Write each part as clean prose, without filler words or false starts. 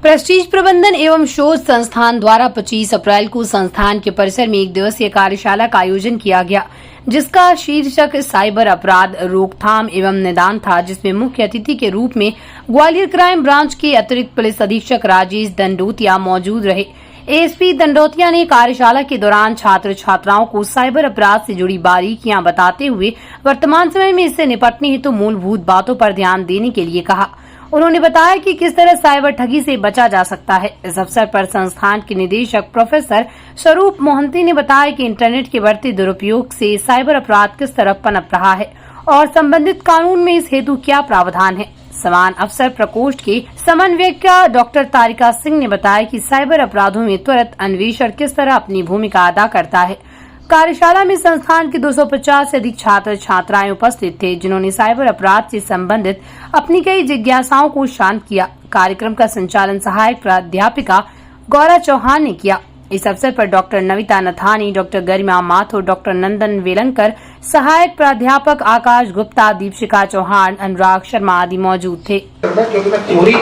Prestige प्रबंधन एवं शोध संस्थान द्वारा 25 अप्रैल को संस्थान के परिसर में एक दिवसीय कार्यशाला का आयोजन किया गया, जिसका शीर्षक साइबर अपराध रोकथाम एवं निदान था, जिसमें मुख्य अतिथि के रूप में ग्वालियर क्राइम ब्रांच के अतिरिक्त पुलिस अधीक्षक राजेश दंडोतिया मौजूद रहे। एएसपी दंडोतिया ने कार्यशाला के दौरान छात्र छात्राओं को साइबर अपराध से जुड़ी बारीकियां बताते हुए वर्तमान समय में इससे निपटने हेतु मूलभूत बातों पर ध्यान देने के लिए कहा। उन्होंने बताया कि किस तरह साइबर ठगी से बचा जा सकता है। इस अवसर पर संस्थान के निदेशक प्रोफेसर स्वरूप मोहंती ने बताया कि इंटरनेट के बढ़ते दुरुपयोग से साइबर अपराध किस तरह पनप रहा है और संबंधित कानून में इस हेतु क्या प्रावधान है। समान अवसर प्रकोष्ठ के समन्वयिका डॉक्टर तारिका सिंह ने बताया कि साइबर अपराधों में त्वरित अन्वेषण किस तरह अपनी भूमिका अदा करता है। कार्यशाला में संस्थान के 250 से अधिक छात्र छात्राएं उपस्थित थे, जिन्होंने साइबर अपराध से संबंधित अपनी कई जिज्ञासाओं को शांत किया। कार्यक्रम का संचालन सहायक प्राध्यापिका गौरा चौहान ने किया। इस अवसर पर डॉक्टर नविता नथानी, डॉक्टर गरिमा माथुर, डॉक्टर नंदन वेलंकर, सहायक प्राध्यापक आकाश गुप्ता, दीपशिका चौहान, अनुराग शर्मा आदि मौजूद थे। क्योंकि मैं थ्योरी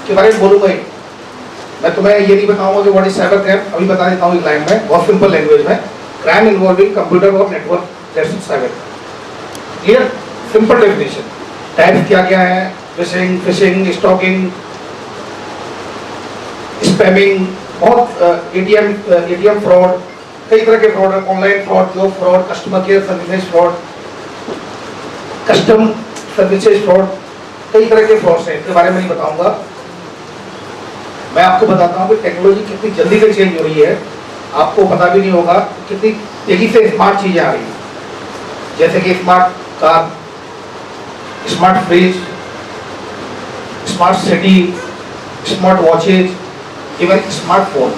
के बारे में बोलूंगा, मैं तुम्हें ये नहीं बताऊंगा कि व्हाट इज साइबर क्राइम, अभी बता देता हूँ एक लाइन में, बहुत सिंपल लैंग्वेज में। क्राइम इन्वॉल्विंग कंप्यूटर और network, that's cyber. Clear, simple definition. Types क्या क्या है? फिशिंग, स्टॉकिंग, स्पैमिंग, बहुत एटीएम फ्रॉड, कई तरह के फ्रॉड है। Online fraud, job fraud, customer care services fraud, custom services fraud, कई तरह के फ्रॉड्स हैं। इनके बारे में नहीं बताऊंगा। मैं आपको बताता हूँ कि टेक्नोलॉजी कितनी जल्दी से चेंज हो रही है, आपको पता भी नहीं होगा कितनी तेजी से स्मार्ट चीजें आ रही हैं। जैसे कि smart car, smart fridge, smart city, smart watches, even smartphone.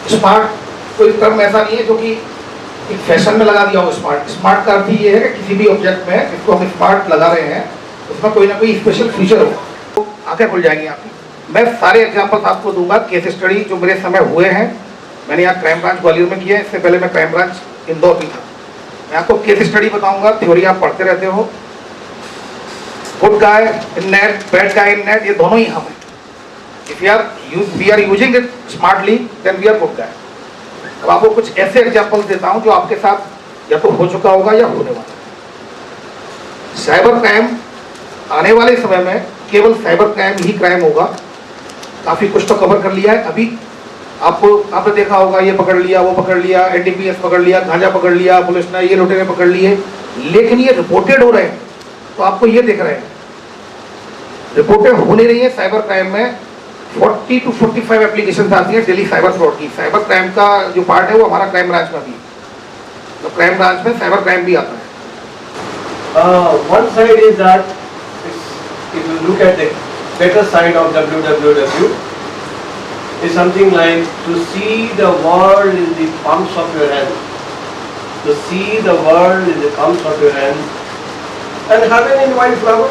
Smart कोई टर्म ऐसा नहीं है जो कि एक फैशन में लगा दिया हो। स्मार्ट का अर्थ ये है कि किसी भी ऑब्जेक्ट में जिसको हम स्मार्ट लगा रहे हैं उसमें कोई ना कोई स्पेशल फीचर हो, तो आंखें खुल जाएंगी आपकी। मैं सारे एग्जांपल्स आपको दूंगा, केस स्टडी जो मेरे समय हुए हैं। मैंने यहाँ क्राइम ब्रांच ग्वालियर में किया है, इससे पहले मैं क्राइम ब्रांच इंदौर में था। मैं आपको केस स्टडी बताऊंगा, थ्योरी आप पढ़ते रहते हो। Good guy in net, bad guy in net, ये दोनों ही हम हैं। If we are using it smartly then we are good guy. अब आपको कुछ ऐसे एग्जाम्पल्स देता हूं जो आपके साथ या तो हो चुका होगा या होने वाला है। साइबर क्राइम आने वाले समय में केवल साइबर क्राइम ही क्राइम होगा। काफी कुछ तो कवर कर लिया है। अभी आपने देखा होगा, ये पकड़ लिया, वो पकड़ लिया, एनडीपीएस पकड़ लिया, गांजा पकड़ लिया, पुलिस ने ये लुटेरे पकड़ लिए, लेकिन ये रिपोर्टेड हो रहे हैं। तो आपको ये दिख रहे हैं रिपोर्टेड हो नहीं रही है। साइबर क्राइम में 40 to 45 एप्लीकेशन आती है डेली साइबर फ्रॉड की। साइबर क्राइम का जो पार्ट है वो हमारा क्राइम ब्रांच में भी है, तो क्राइम ब्रांच में साइबर क्राइम भी आता है। One side is that if you look at the better side of www, is something like to see the world in the palms of your hand, to see the world in the palms of your hand, and heaven in wildflower.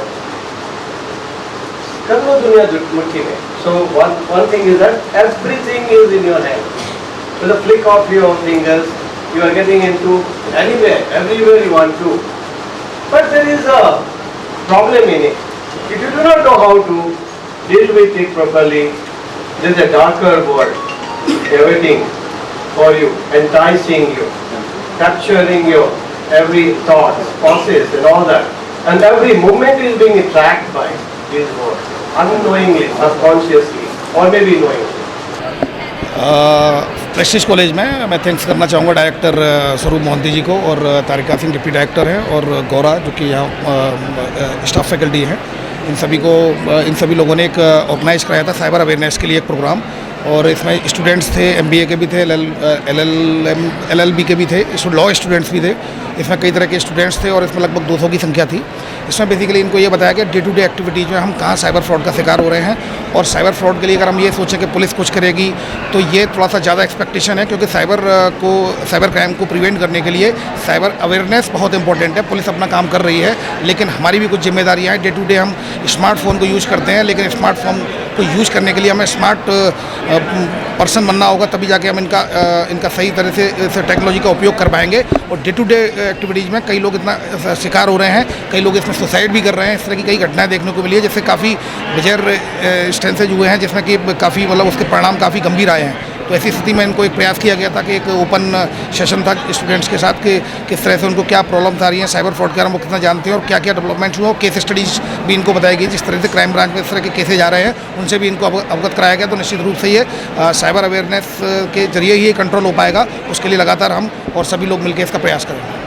कर लो दुनिया मुट्ठी में। So one thing is that everything is in your hand. With a flick of your fingers, you are getting into anywhere, everywhere you want to. But there is a problem in it. If you do not know how to deal with it properly, there is a darker world awaiting for you, enticing you, capturing your every thought, process and all that. And every movement is being tracked by this world, unknowingly, subconsciously, or maybe knowingly. Prestige college में मैं thanks करना चाहूँगा director स्वरूप मोहंती जी को, और तारिका Singh deputy director हैं, और गौरा जो कि यहाँ स्टाफ फैकल्टी हैं। इन सभी लोगों ने एक ऑर्गेनाइज कराया था साइबर अवेयरनेस के लिए एक प्रोग्राम, और इसमें स्टूडेंट्स थे, एमबीए के भी थे, एलएलबी के भी थे, लॉ स्टूडेंट्स भी थे। इसमें कई तरह के स्टूडेंट्स थे और इसमें लगभग 200 की संख्या थी। इसमें बेसिकली इनको ये बताया कि डे टू डे एक्टिविटीज़ में हम कहाँ साइबर फ्रॉड का शिकार हो रहे हैं, और साइबर फ्रॉड के लिए अगर हम ये सोचें कि पुलिस कुछ करेगी तो ये थोड़ा सा ज़्यादा एक्सपेक्टेशन है, क्योंकि साइबर क्राइम को प्रिवेंट करने के लिए साइबर अवेयरनेस बहुत इंपॉर्टेंट है। पुलिस अपना काम कर रही है, लेकिन हमारी भी कुछ जिम्मेदारियाँ हैं। डे टू डे हम स्मार्टफोन को यूज़ करते हैं, लेकिन स्मार्टफोन को यूज़ करने के लिए हमें स्मार्ट पर्सन बनना होगा, तभी जाके हम इनका सही तरह से टेक्नोलॉजी का उपयोग कर पाएंगे। और डे टू डे एक्टिविटीज़ में कई लोग इतना शिकार हो रहे हैं, कई लोग इसमें सुसाइड भी कर रहे हैं। इस तरह की कई घटनाएं देखने को मिली है, जिससे काफ़ी मेजर इंस्टेंसेज हुए हैं, जिसमें कि काफ़ी मतलब उसके परिणाम काफ़ी गंभीर आए हैं। तो ऐसी स्थिति में इनको एक प्रयास किया गया था कि एक ओपन सेशन था स्टूडेंट्स के साथ कि किस तरह से उनको क्या प्रॉब्लम्स आ रही हैं, साइबर फ्रॉड के बारे में वो कितना जानते हैं और क्या क्या डेवलपमेंट्स हुए, और केस स्टडीज़ भी इनको बताई गई। जिस तरह से क्राइम ब्रांच में इस तरह के केसेज आ रहे हैं, उनसे भी इनको अवगत कराया गया। तो निश्चित रूप से ये साइबर अवेयरनेस के जरिए ही कंट्रोल हो पाएगा। उसके लिए लगातार हम और सभी लोग मिलकर इसका प्रयास करेंगे।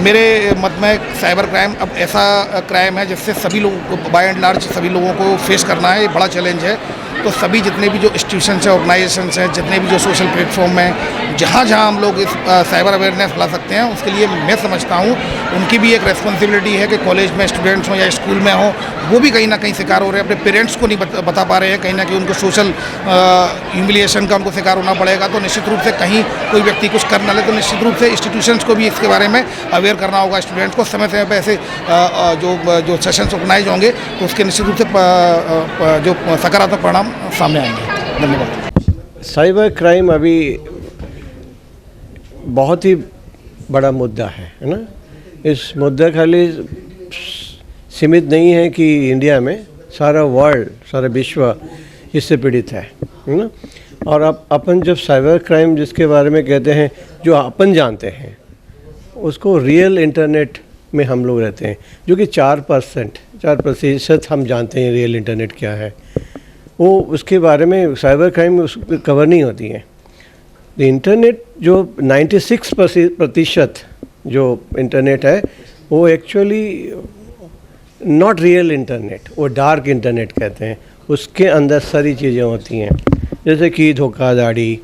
मेरे मत में साइबर क्राइम अब ऐसा क्राइम है जिससे सभी लोगों को बाय एंड लार्ज सभी लोगों को फेस करना है, ये बड़ा चैलेंज है। तो सभी जितने भी जो इंस्टीट्यूशंस हैं, ऑर्गेनाइजेशंस हैं, जितने भी जो सोशल प्लेटफॉर्म हैं, जहाँ जहाँ हम लोग इस साइबर अवेयरनेस फैला सकते हैं, उसके लिए मैं समझता हूँ उनकी भी एक रेस्पॉन्सिबिलिटी है कि कॉलेज में स्टूडेंट्स हों या स्कूल में हों, वो भी कहीं ना कहीं शिकार हो रहे हैं, अपने पेरेंट्स को नहीं बता पा रहे हैं, कहीं ना कहीं उनको सोशल ह्यूमिलिएशन का उनको शिकार होना पड़ेगा। तो निश्चित रूप से कहीं कोई व्यक्ति कुछ कर ना ले, तो निश्चित रूप से इंस्टीट्यूशंस को भी इसके बारे में अवेयर करना होगा। स्टूडेंट्स को समय समय पर ऐसे जो सेशंस ऑर्गेनाइज होंगे तो उसके निश्चित रूप से जो सकारात्मक परिणाम सामने आएंगे। धन्यवाद। साइबर क्राइम अभी बहुत ही बड़ा मुद्दा है ना। इस मुद्दा खाली सीमित नहीं है कि इंडिया में, सारा वर्ल्ड, सारा विश्व इससे पीड़ित है ना। और अब अपन जब साइबर क्राइम जिसके बारे में कहते हैं, जो अपन जानते हैं उसको रियल इंटरनेट में हम लोग रहते हैं, जो कि 4% हम जानते हैं रियल इंटरनेट क्या है। वो उसके बारे में साइबर क्राइम उस कवर नहीं होती है। इंटरनेट जो 96% जो इंटरनेट है वो एक्चुअली नॉट रियल इंटरनेट, वो डार्क इंटरनेट कहते हैं। उसके अंदर सारी चीज़ें होती हैं, जैसे कि धोखाधड़ी,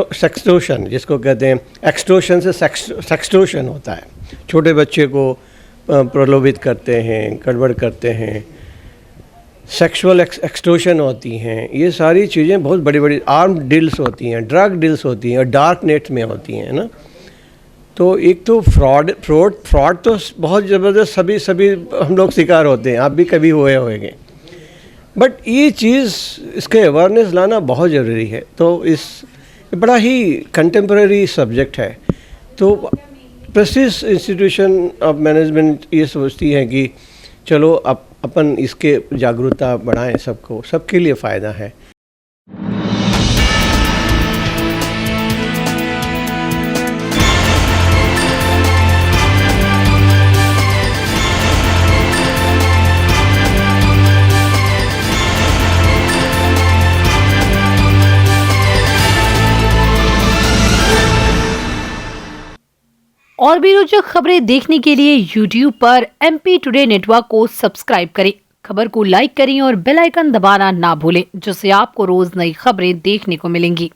सेक्सटोशन जिसको कहते हैं। एक्सटोशन से सेक्सटोशन होता है, छोटे बच्चे को प्रलोभित करते हैं, गड़बड़ करते हैं। सेक्सुअल एक्सटोशन होती हैं। ये सारी चीज़ें बहुत बड़ी बड़ी आर्म डील्स होती हैं, ड्रग डील्स होती हैं और डार्क नेट में होती हैं ना। तो एक तो फ्रॉड तो बहुत ज़बरदस्त सभी हम लोग शिकार होते हैं, आप भी कभी हुए होंगे। बट ये चीज़, इसके अवेयरनेस लाना बहुत ज़रूरी है। तो इस बड़ा ही कंटेम्प्रेरी सब्जेक्ट है। तो प्रेस्टीज इंस्टीट्यूशन ऑफ मैनेजमेंट ये सोचती है कि चलो अपन इसके जागरूकता बढ़ाएं, सबके लिए फ़ायदा है। और भी रोचक खबरें देखने के लिए YouTube पर MP टुडे नेटवर्क को सब्सक्राइब करें, खबर को लाइक करें और बेल आइकन दबाना ना भूलें, जिससे आपको रोज नई खबरें देखने को मिलेंगी।